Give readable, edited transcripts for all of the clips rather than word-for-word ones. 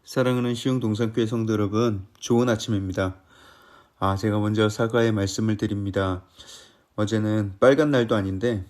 사랑하는 시흥동산교회 성도 여러분, 좋은 아침입니다. 제가 먼저 사과의 말씀을 드립니다. 어제는 빨간 날도 아닌데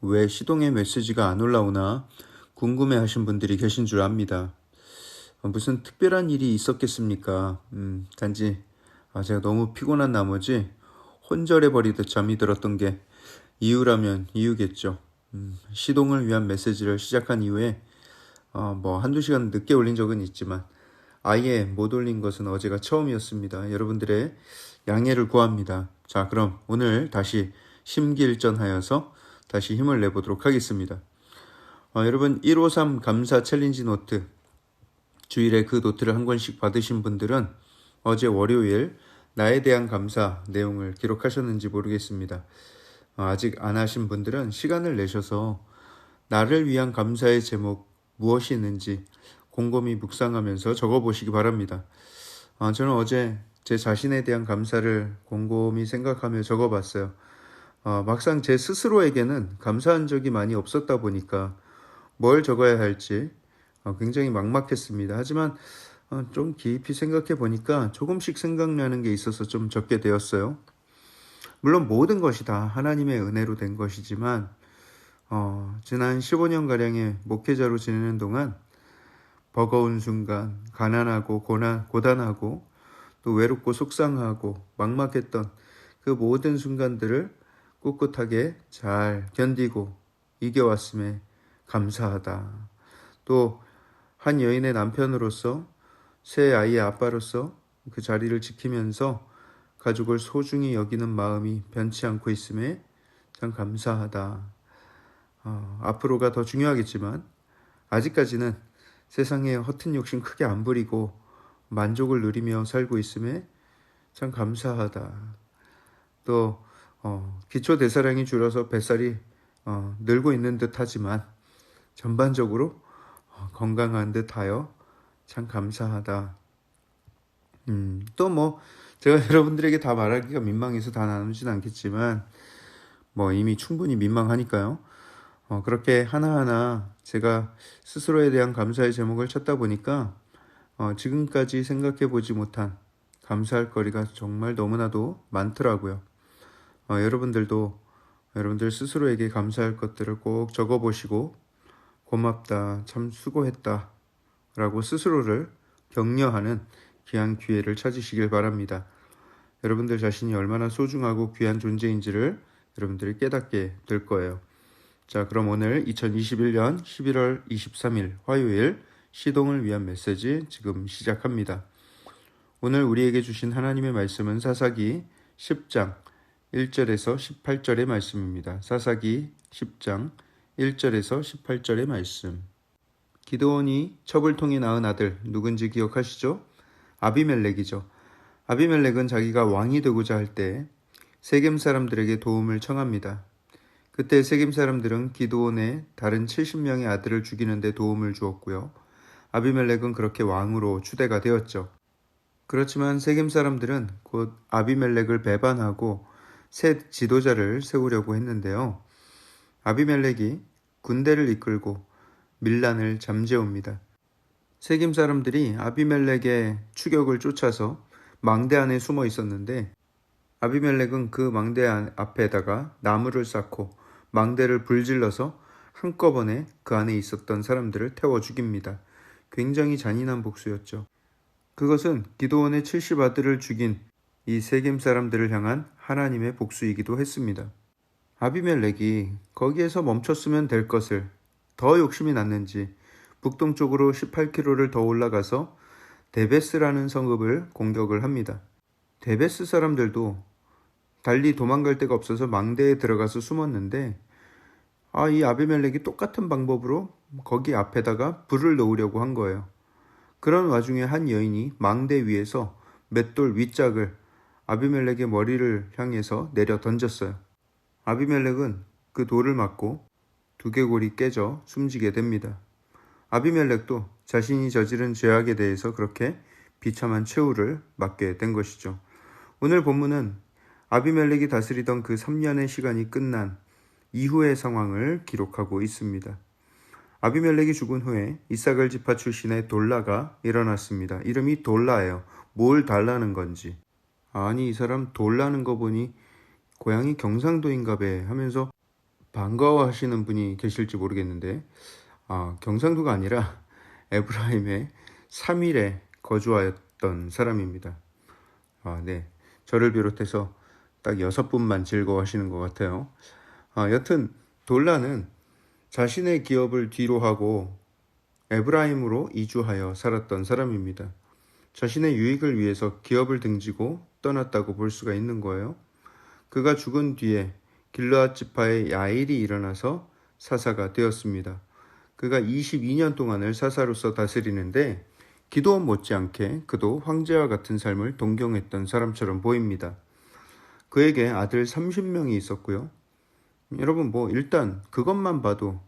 왜 시동의 메시지가 안 올라오나 궁금해하신 분들이 계신 줄 압니다. 무슨 특별한 일이 있었겠습니까? 단지 제가 너무 피곤한 나머지 혼절해버리듯 잠이 들었던 게 이유라면 이유겠죠. 시동을 위한 메시지를 시작한 이후에 한두 시간 늦게 올린 적은 있지만 아예 못 올린 것은 어제가 처음이었습니다. 여러분들의 양해를 구합니다. 자, 그럼 오늘 다시 심기일전하여서 다시 힘을 내보도록 하겠습니다. 여러분 153 감사 챌린지 노트, 주일에 그 노트를 한 권씩 받으신 분들은 어제 월요일 나에 대한 감사 내용을 기록하셨는지 모르겠습니다. 아직 안 하신 분들은 시간을 내셔서 나를 위한 감사의 제목 무엇이 있는지 곰곰이 묵상하면서 적어보시기 바랍니다. 저는 어제 제 자신에 대한 감사를 곰곰이 생각하며 적어봤어요. 막상 제 스스로에게는 감사한 적이 많이 없었다 보니까 뭘 적어야 할지 굉장히 막막했습니다. 하지만 좀 깊이 생각해 보니까 조금씩 생각나는 게 있어서 좀 적게 되었어요. 물론 모든 것이 다 하나님의 은혜로 된 것이지만 지난 15년가량의 목회자로 지내는 동안 버거운 순간, 가난하고 고단하고 또 외롭고 속상하고 막막했던 그 모든 순간들을 꿋꿋하게 잘 견디고 이겨왔음에 감사하다. 또 한 여인의 남편으로서, 새 아이의 아빠로서 그 자리를 지키면서 가족을 소중히 여기는 마음이 변치 않고 있음에 참 감사하다. 앞으로가 더 중요하겠지만 아직까지는 세상에 허튼 욕심 크게 안 부리고 만족을 누리며 살고 있음에 참 감사하다. 또 기초 대사량이 줄어서 뱃살이 늘고 있는 듯 하지만 전반적으로 건강한 듯 하여 참 감사하다. 또 제가 여러분들에게 다 말하기가 민망해서 다 나누진 않겠지만 이미 충분히 민망하니까요. 그렇게 하나하나 제가 스스로에 대한 감사의 제목을 찾다 보니까 지금까지 생각해 보지 못한 감사할 거리가 정말 너무나도 많더라고요. 여러분들도 여러분들 스스로에게 감사할 것들을 꼭 적어보시고 고맙다, 참 수고했다 라고 스스로를 격려하는 귀한 기회를 찾으시길 바랍니다. 여러분들 자신이 얼마나 소중하고 귀한 존재인지를 여러분들이 깨닫게 될 거예요. 자, 그럼 오늘 2021년 11월 23일 화요일 시동을 위한 메시지 지금 시작합니다. 오늘 우리에게 주신 하나님의 말씀은 사사기 10장 1절에서 18절의 말씀입니다. 사사기 10장 1절에서 18절의 말씀. 기드온이 첩을 통해 낳은 아들 누군지 기억하시죠? 아비멜렉이죠. 아비멜렉은 자기가 왕이 되고자 할 때 세겜 사람들에게 도움을 청합니다. 그때 세겜 사람들은 기드온의 다른 70명의 아들을 죽이는 데 도움을 주었고요. 아비멜렉은 그렇게 왕으로 추대가 되었죠. 그렇지만 세겜 사람들은 곧 아비멜렉을 배반하고 새 지도자를 세우려고 했는데요. 아비멜렉이 군대를 이끌고 밀란을 잠재웁니다. 세겜 사람들이 아비멜렉의 추격을 쫓아서 망대 안에 숨어 있었는데 아비멜렉은 그 망대 앞에다가 나무를 쌓고 망대를 불질러서 한꺼번에 그 안에 있었던 사람들을 태워 죽입니다. 굉장히 잔인한 복수였죠. 그것은 기드온의 70아들을 죽인 이 세겜 사람들을 향한 하나님의 복수이기도 했습니다. 아비멜렉이 거기에서 멈췄으면 될 것을 더 욕심이 났는지 북동쪽으로 18km를 더 올라가서 데베스라는 성읍을 공격을 합니다. 데베스 사람들도 달리 도망갈 데가 없어서 망대에 들어가서 숨었는데 이 아비멜렉이 똑같은 방법으로 거기 앞에다가 불을 놓으려고 한 거예요. 그런 와중에 한 여인이 망대 위에서 맷돌 윗짝을 아비멜렉의 머리를 향해서 내려 던졌어요. 아비멜렉은 그 돌을 맞고 두개골이 깨져 숨지게 됩니다. 아비멜렉도 자신이 저지른 죄악에 대해서 그렇게 비참한 최후를 맞게 된 것이죠. 오늘 본문은 아비멜렉이 다스리던 그 3년의 시간이 끝난 이후의 상황을 기록하고 있습니다. 아비멜렉이 죽은 후에 이사갈 지파 출신의 돌라가 일어났습니다. 이름이 돌라예요. 뭘 달라는 건지. 아니, 이 사람 돌라는 거 보니 고향이 경상도인가 배 하면서 반가워하시는 분이 계실지 모르겠는데, 경상도가 아니라 에브라임의 3일에 거주하였던 사람입니다. 네. 저를 비롯해서 딱 6분만 즐거워하시는 것 같아요. 여튼 돌라는 자신의 기업을 뒤로 하고 에브라임으로 이주하여 살았던 사람입니다. 자신의 유익을 위해서 기업을 등지고 떠났다고 볼 수가 있는 거예요. 그가 죽은 뒤에 길르앗 지파의 야일이 일어나서 사사가 되었습니다. 그가 22년 동안을 사사로서 다스리는데 기드온 못지않게 그도 황제와 같은 삶을 동경했던 사람처럼 보입니다. 그에게 아들 30명이 있었고요. 여러분 일단 그것만 봐도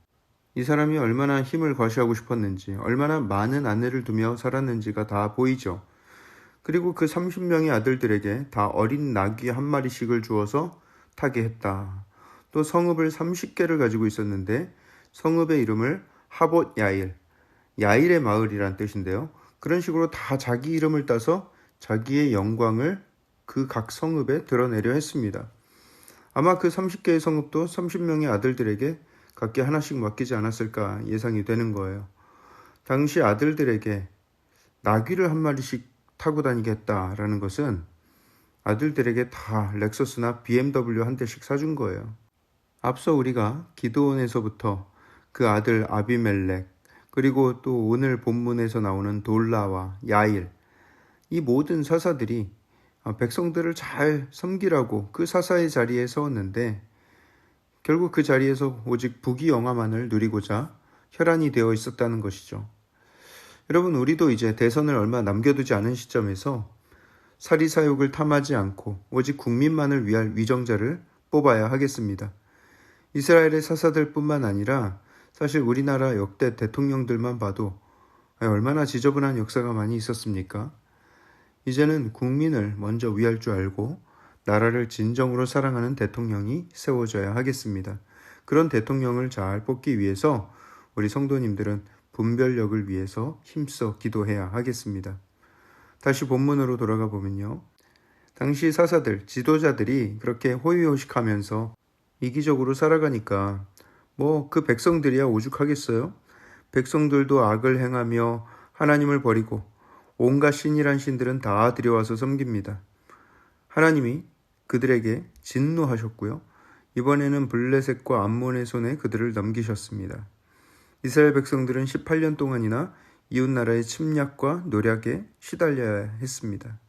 이 사람이 얼마나 힘을 과시하고 싶었는지, 얼마나 많은 아내를 두며 살았는지가 다 보이죠. 그리고 그 30명의 아들들에게 다 어린 나귀 한 마리씩을 주어서 타게 했다. 또 성읍을 30개를 가지고 있었는데 성읍의 이름을 하봇 야일, 야일의 마을이란 뜻인데요. 그런 식으로 다 자기 이름을 따서 자기의 영광을 그 각 성읍에 드러내려 했습니다. 아마 그 30개의 성읍도 30명의 아들들에게 각기 하나씩 맡기지 않았을까 예상이 되는 거예요. 당시 아들들에게 나귀를 한 마리씩 타고 다니겠다라는 것은 아들들에게 다 렉서스나 BMW 한 대씩 사준 거예요. 앞서 우리가 기드온에서부터 그 아들 아비멜렉, 그리고 또 오늘 본문에서 나오는 돌라와 야일, 이 모든 사사들이 백성들을 잘 섬기라고 그 사사의 자리에 세웠는데 결국 그 자리에서 오직 부귀영화만을 누리고자 혈안이 되어 있었다는 것이죠. 여러분, 우리도 이제 대선을 얼마 남겨두지 않은 시점에서 사리사욕을 탐하지 않고 오직 국민만을 위할 위정자를 뽑아야 하겠습니다. 이스라엘의 사사들 뿐만 아니라 사실 우리나라 역대 대통령들만 봐도 얼마나 지저분한 역사가 많이 있었습니까? 이제는 국민을 먼저 위할 줄 알고 나라를 진정으로 사랑하는 대통령이 세워져야 하겠습니다. 그런 대통령을 잘 뽑기 위해서 우리 성도님들은 분별력을 위해서 힘써 기도해야 하겠습니다. 다시 본문으로 돌아가 보면요. 당시 사사들, 지도자들이 그렇게 호의호식하면서 이기적으로 살아가니까 그 백성들이야 오죽하겠어요? 백성들도 악을 행하며 하나님을 버리고 온갖 신이란 신들은 다 들여와서 섬깁니다. 하나님이 그들에게 진노하셨고요. 이번에는 블레셋과 암몬의 손에 그들을 넘기셨습니다. 이스라엘 백성들은 18년 동안이나 이웃나라의 침략과 노략에 시달려야 했습니다.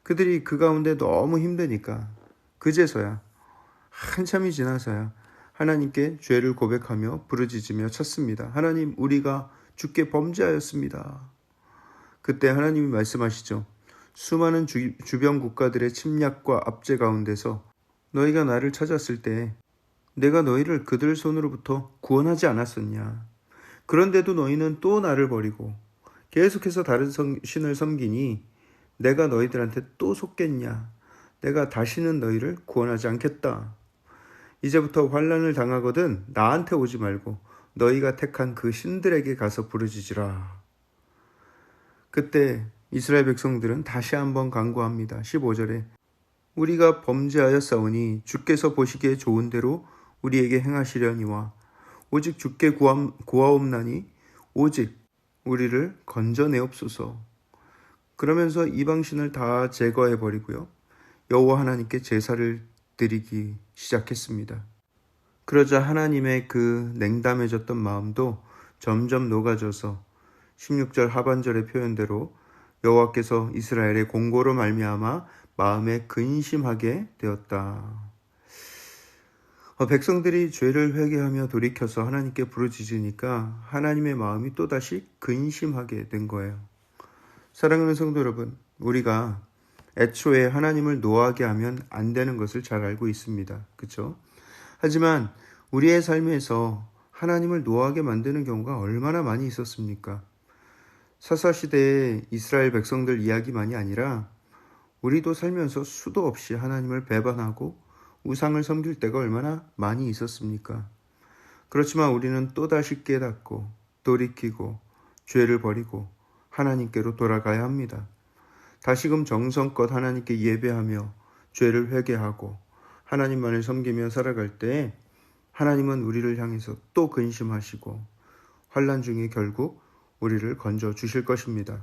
그들이 그 가운데 너무 힘드니까 그제서야 한참이 지나서야 하나님께 죄를 고백하며 부르짖으며 쳤습니다. 하나님, 우리가 주께 범죄하였습니다. 그때 하나님이 말씀하시죠. 수많은 주변 국가들의 침략과 압제 가운데서 너희가 나를 찾았을 때 내가 너희를 그들 손으로부터 구원하지 않았었냐. 그런데도 너희는 또 나를 버리고 계속해서 다른 신을 섬기니 내가 너희들한테 또 속겠냐. 내가 다시는 너희를 구원하지 않겠다. 이제부터 환난을 당하거든 나한테 오지 말고 너희가 택한 그 신들에게 가서 부르짖으라. 그때 이스라엘 백성들은 다시 한번 간구합니다. 15절에 우리가 범죄하였사오니 주께서 보시기에 좋은 대로 우리에게 행하시려니와 오직 주께 구하옵나니 오직 우리를 건져내옵소서. 그러면서 이방신을 다 제거해버리고요. 여호와 하나님께 제사를 드리기 시작했습니다. 그러자 하나님의 그 냉담해졌던 마음도 점점 녹아져서 16절 하반절의 표현대로 여호와께서 이스라엘의 공고로 말미암아 마음에 근심하게 되었다. 백성들이 죄를 회개하며 돌이켜서 하나님께 부르짖으니까 하나님의 마음이 또다시 근심하게 된 거예요. 사랑하는 성도 여러분, 우리가 애초에 하나님을 노하게 하면 안 되는 것을 잘 알고 있습니다. 그렇죠? 하지만 우리의 삶에서 하나님을 노하게 만드는 경우가 얼마나 많이 있었습니까? 사사시대의 이스라엘 백성들 이야기만이 아니라 우리도 살면서 수도 없이 하나님을 배반하고 우상을 섬길 때가 얼마나 많이 있었습니까? 그렇지만 우리는 또다시 깨닫고 돌이키고 죄를 버리고 하나님께로 돌아가야 합니다. 다시금 정성껏 하나님께 예배하며 죄를 회개하고 하나님만을 섬기며 살아갈 때에 하나님은 우리를 향해서 또 근심하시고 환난 중에 결국 우리를 건져 주실 것입니다.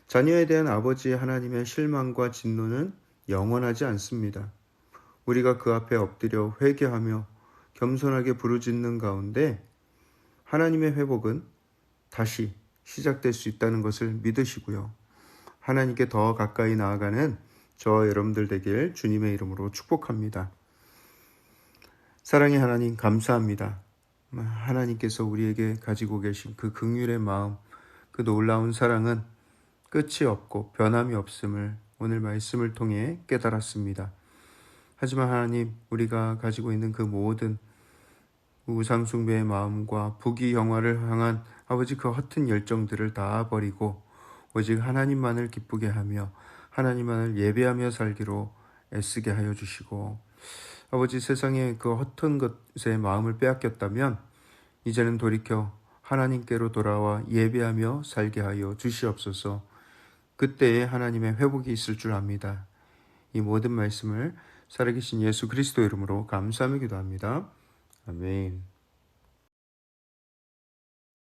자녀에 대한 아버지 하나님의 실망과 진노는 영원하지 않습니다. 우리가 그 앞에 엎드려 회개하며 겸손하게 부르짖는 가운데 하나님의 회복은 다시 시작될 수 있다는 것을 믿으시고요. 하나님께 더 가까이 나아가는 저와 여러분들 되길 주님의 이름으로 축복합니다. 사랑의 하나님 감사합니다. 하나님께서 우리에게 가지고 계신 그 긍휼의 마음, 그 놀라운 사랑은 끝이 없고 변함이 없음을 오늘 말씀을 통해 깨달았습니다. 하지만 하나님, 우리가 가지고 있는 그 모든 우상숭배의 마음과 부귀영화를 향한 아버지 그 허튼 열정들을 다 버리고 오직 하나님만을 기쁘게 하며 하나님만을 예배하며 살기로 애쓰게 하여 주시고, 아버지 세상의 그 허튼 것에 마음을 빼앗겼다면 이제는 돌이켜 하나님께로 돌아와 예배하며 살게 하여 주시옵소서. 그때에 하나님의 회복이 있을 줄 압니다. 이 모든 말씀을 살아계신 예수 그리스도 이름으로 감사하며 기도합니다. 아멘.